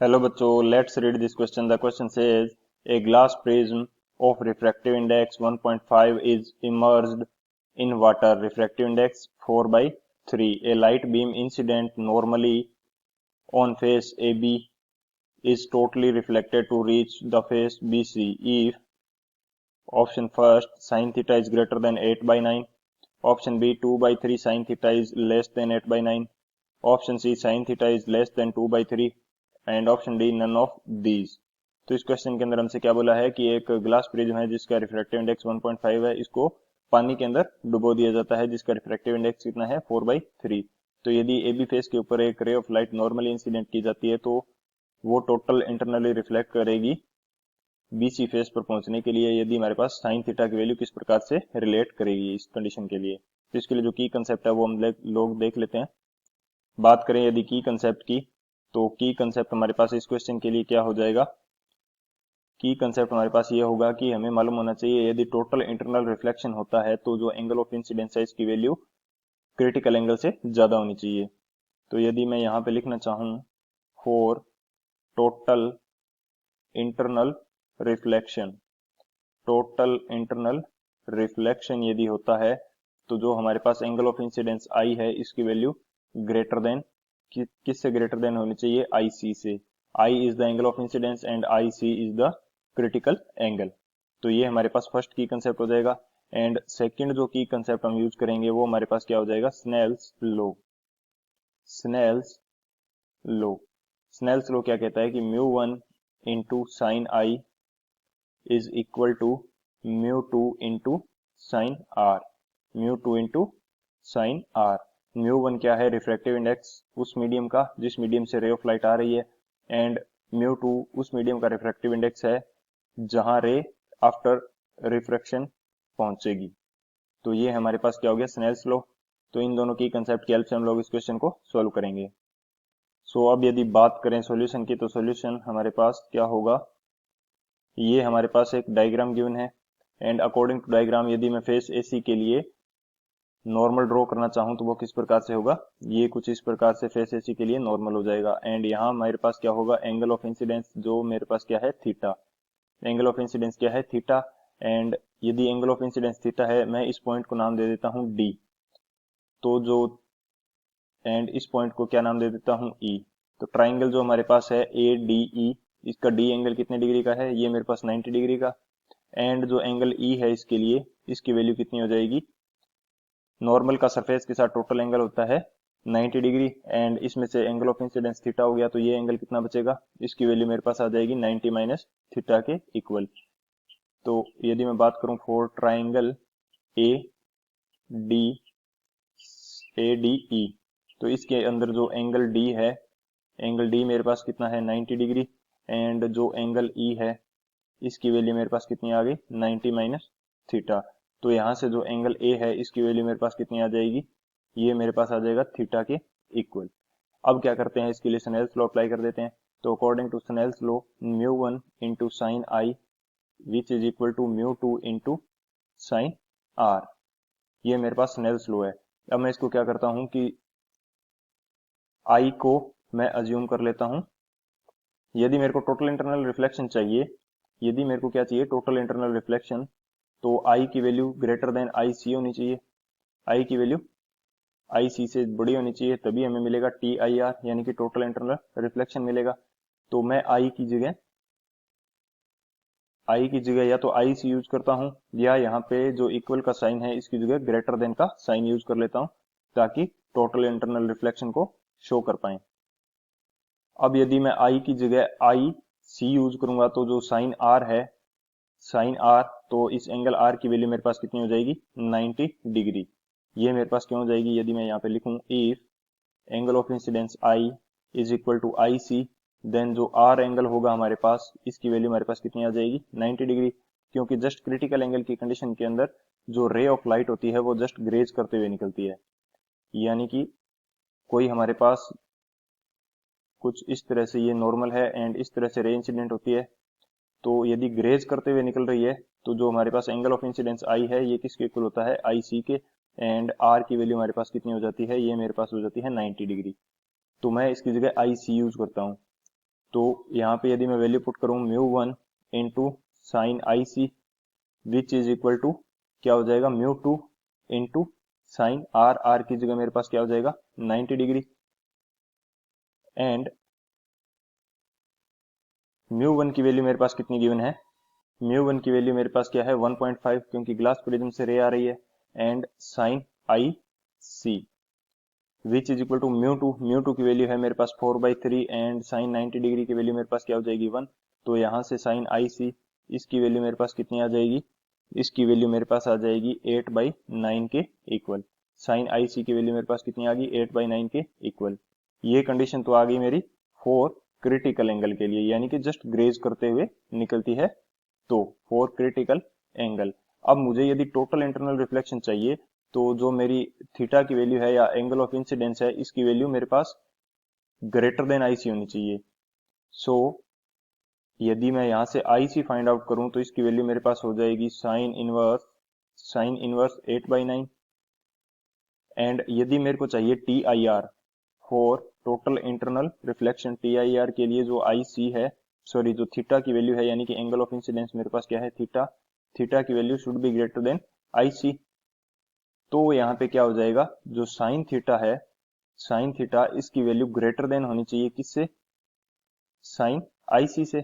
Hello बच्चों, let's read this question. The question says a glass prism of refractive index 1.5 is immersed in water. Refractive index 4 by 3. A light beam incident normally on face AB is totally reflected to reach the face BC if option first sin theta is greater than 8 by 9, option B 2 by 3 sin theta is less than 8 by 9, option C sin theta is less than 2 by 3 and option D none of these. तो इस question के अंदर हमसे क्या बोला है कि एक ग्लास प्रिज्म है जिसका रिफ्रैक्टिव इंडेक्स 1.5 है, इसको पानी के अंदर डुबो दिया जाता है जिसका रिफ्रैक्टिव इंडेक्स कितना है 4/3। तो यदि ए बी फेस के ऊपर एक ray of light normally incident की जाती है तो वो टोटल इंटरनली रिफ्लेक्ट करेगी बीसी फेस पर पहुंचने के लिए यदि हमारे पास साइन थीटा की वैल्यू किस प्रकार से रिलेट करेगी इस कंडीशन के लिए। तो इसके लिए जो की कंसेप्ट है वो हम लोग देख लेते हैं। बात करें यदि की कंसेप्ट की, तो की कंसेप्ट हमारे पास इस क्वेश्चन के लिए क्या हो जाएगा। की कंसेप्ट हमारे पास ये होगा कि हमें मालूम होना चाहिए यदि टोटल इंटरनल रिफ्लेक्शन होता है तो जो एंगल ऑफ इंसिडेंस है इसकी वैल्यू क्रिटिकल एंगल से ज्यादा होनी चाहिए। तो यदि मैं यहाँ पे लिखना चाहूँ for total internal reflection, total internal reflection यदि होता है तो जो हमारे पास एंगल ऑफ इंसिडेंस आई है इसकी वैल्यू ग्रेटर देन किससे ग्रेटर देन होनी चाहिए, आई सी से। I is the angle of incidence and I C is the critical angle. तो ये हमारे पास फर्स्ट की कंसेप्ट हो जाएगा। एंड सेकंड जो की कंसेप्ट हम यूज करेंगे वो हमारे पास क्या हो जाएगा, Snell's law. Snell's law, Snell's law क्या कहता है कि mu one into sine i is equal to mu two into sine r, mu two into sine r. Mu one क्या है, रिफ्रैक्टिव इंडेक्स उस मीडियम का जिस मीडियम से रे ऑफ लाइट आ रही है, एंड म्यू टू उस मीडियम का रिफ्रैक्टिव इंडेक्स है जहां रे आफ्टर रिफ्रैक्शन पहुंचेगी। तो ये हमारे पास क्या हो गया, स्नेल्स लॉ। तो इन दोनों की कंसेप्ट की हेल्प से हम लोग इस क्वेश्चन को सोल्व करेंगे। सो अब यदि बात करें सॉल्यूशन की, तो सॉल्यूशन हमारे पास क्या होगा, ये हमारे पास एक डायग्राम गिवन है एंड अकॉर्डिंग टू डायग्राम यदि मैं फेस एसी के लिए नॉर्मल ड्रॉ करना चाहूं तो वो किस प्रकार से होगा, ये कुछ इस प्रकार से फेस एसी के लिए नॉर्मल हो जाएगा। एंड यहाँ मेरे पास क्या होगा, एंगल ऑफ इंसिडेंस जो मेरे पास क्या है थीटा, एंगल ऑफ इंसिडेंस क्या है थीटा। एंड यदि एंगल ऑफ इंसिडेंस थीटा है मैं इस पॉइंट को नाम दे देता हूं डी, तो जो एंड इस पॉइंट को क्या नाम दे देता हूं ई। तो ट्राइंगल जो हमारे पास है ए डी ई, इसका डी एंगल कितने डिग्री का है, ये मेरे पास 90 डिग्री का। एंड जो एंगल ई है इसके लिए इसकी वैल्यू कितनी हो जाएगी, नॉर्मल का सरफेस के साथ टोटल एंगल होता है 90 डिग्री, एंड इसमें से एंगल ऑफ इंसिडेंस थीटा हो गया तो ये एंगल कितना बचेगा, इसकी वैल्यू मेरे पास आ जाएगी 90 माइनस थीटा के इक्वल। तो यदि मैं बात करूं for triangle A D, A D E, तो इसके अंदर जो एंगल डी है, एंगल डी मेरे पास कितना है 90 डिग्री, एंड जो एंगल ई है इसकी वैल्यू मेरे पास कितनी आ गई 90 माइनस थीटा। तो यहाँ से जो एंगल ए है इसकी वैल्यू मेरे पास कितनी आ जाएगी, ये मेरे पास आ जाएगा थीटा के इक्वल। अब क्या करते हैं, इसके लिए स्नेल्स लॉ अप्लाई कर देते हैं। तो according to Snell's law mu one into sine i which is equal to mu two into sine r, ये मेरे पास स्नेल्स लॉ है। अब मैं इसको क्या करता हूं कि आई को मैं अज्यूम कर लेता हूं, यदि मेरे को टोटल इंटरनल रिफ्लेक्शन चाहिए, यदि मेरे को क्या चाहिए टोटल इंटरनल रिफ्लेक्शन, तो आई की वैल्यू ग्रेटर देन आई सी होनी चाहिए। आई की वैल्यू आई सी से बड़ी होनी चाहिए तभी हमें मिलेगा टी आई आर, यानी कि टोटल इंटरनल रिफ्लेक्शन मिलेगा। तो मैं आई की जगह या तो आई सी यूज करता हूं या यहाँ पे जो इक्वल का साइन है इसकी जगह ग्रेटर देन का साइन यूज कर लेता हूं ताकि टोटल इंटरनल रिफ्लेक्शन को शो कर पाए। अब यदि मैं आई की जगह आई सी यूज करूंगा तो जो साइन आर है, साइन आर, तो इस एंगल आर की वैल्यू मेरे पास कितनी हो जाएगी 90 डिग्री। ये मेरे पास क्यों हो जाएगी, यदि मैं यहाँ पे लिखूं if angle of incidence i is equal to i c, then जो आर एंगल होगा हमारे पास इसकी वैल्यू हमारे पास कितनी आ जाएगी 90 डिग्री, क्योंकि जस्ट क्रिटिकल एंगल की कंडीशन के अंदर जो रे ऑफ लाइट होती है वो जस्ट ग्रेज करते हुए निकलती है। यानी कि कोई हमारे पास कुछ इस तरह से ये नॉर्मल है एंड इस तरह से रे इंसिडेंट होती है, तो यदि ग्रेज करते हुए निकल रही है तो जो हमारे पास एंगल ऑफ इंसिडेंस आई है ये किसके इक्वल होता है आई सी के, एंड आर की वैल्यू हमारे पास कितनी हो जाती है, ये मेरे पास हो जाती है 90 डिग्री। तो मैं इसकी जगह आई सी यूज करता हूँ। तो यहाँ पे यदि मैं वैल्यू पुट करूँ μ1 into sine I C which is equal to क्या हो जाएगा μ2 इंटू साइन आर, आर की जगह मेरे पास क्या हो जाएगा 90 डिग्री, एंड μ1 की वैल्यू मेरे पास कितनी गिवन है, μ1 की वैल्यू मेरे पास क्या है 1.5 क्योंकि ग्लास प्रिज्म से रे आ रही है, and sine I C which is equal to μ2 की वैल्यू है मेरे पास 4/3 एंड साइन 90 डिग्री की वैल्यू मेरे पास क्या हो जाएगी 1। तो यहाँ से साइन आई सी इसकी वैल्यू मेरे पास कितनी आ जाएगी, इसकी वैल्यू मेरे पास आ जाएगी 8/9 के इक्वल। साइन आई सी की वैल्यू मेरे पास कितनी आ गई 8/9 के इक्वल। ये कंडीशन तो आ गई मेरी फॉर क्रिटिकल एंगल के लिए, यानी कि जस्ट ग्रेज करते हुए निकलती है तो फॉर क्रिटिकल एंगल। अब मुझे यदि टोटल इंटरनल रिफ्लेक्शन चाहिए तो जो मेरी थीटा की वैल्यू है या एंगल ऑफ इंसिडेंस है इसकी वैल्यू मेरे पास ग्रेटर देन आई सी होनी चाहिए। सो यदि मैं यहां से आई सी फाइंड आउट करूं तो इसकी वैल्यू मेरे पास हो जाएगी साइन इनवर्स 8/9, एंड यदि मेरे को चाहिए T I R for total internal reflection, T I R के लिए जो आई सी है सॉरी जो थीटा की वैल्यू है यानी कि एंगल ऑफ इंसिडेंस मेरे पास क्या है थीटा, थीटा की value should be greater than I C. तो यहाँ पे क्या हो जाएगा जो साइन थीटा है, साइन थीटा इसकी वैल्यू ग्रेटर देन होनी चाहिए किससे, साइन आई सी से,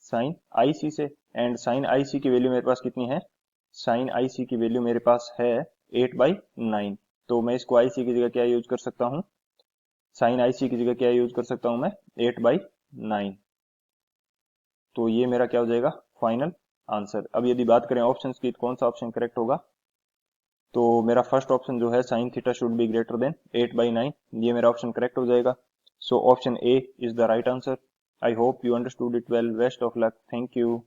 साइन आई सी से, एंड साइन आई सी की वैल्यू मेरे पास कितनी है, साइन आई सी की वैल्यू मेरे पास है 8/9। तो मैं इसको आई सी की जगह क्या यूज कर सकता हूँ, साइन आई सी की जगह क्या यूज कर सकता हूं मैं 8/9। तो ये मेरा क्या हो जाएगा फाइनल आंसर। अब यदि बात करें ऑप्शंस की तो कौन सा ऑप्शन करेक्ट होगा, तो मेरा फर्स्ट ऑप्शन जो है sine theta should be greater then 8/9, ये मेरा ऑप्शन करेक्ट हो जाएगा। So option A is the right answer. I hope you understood it well. Best of luck, thank you.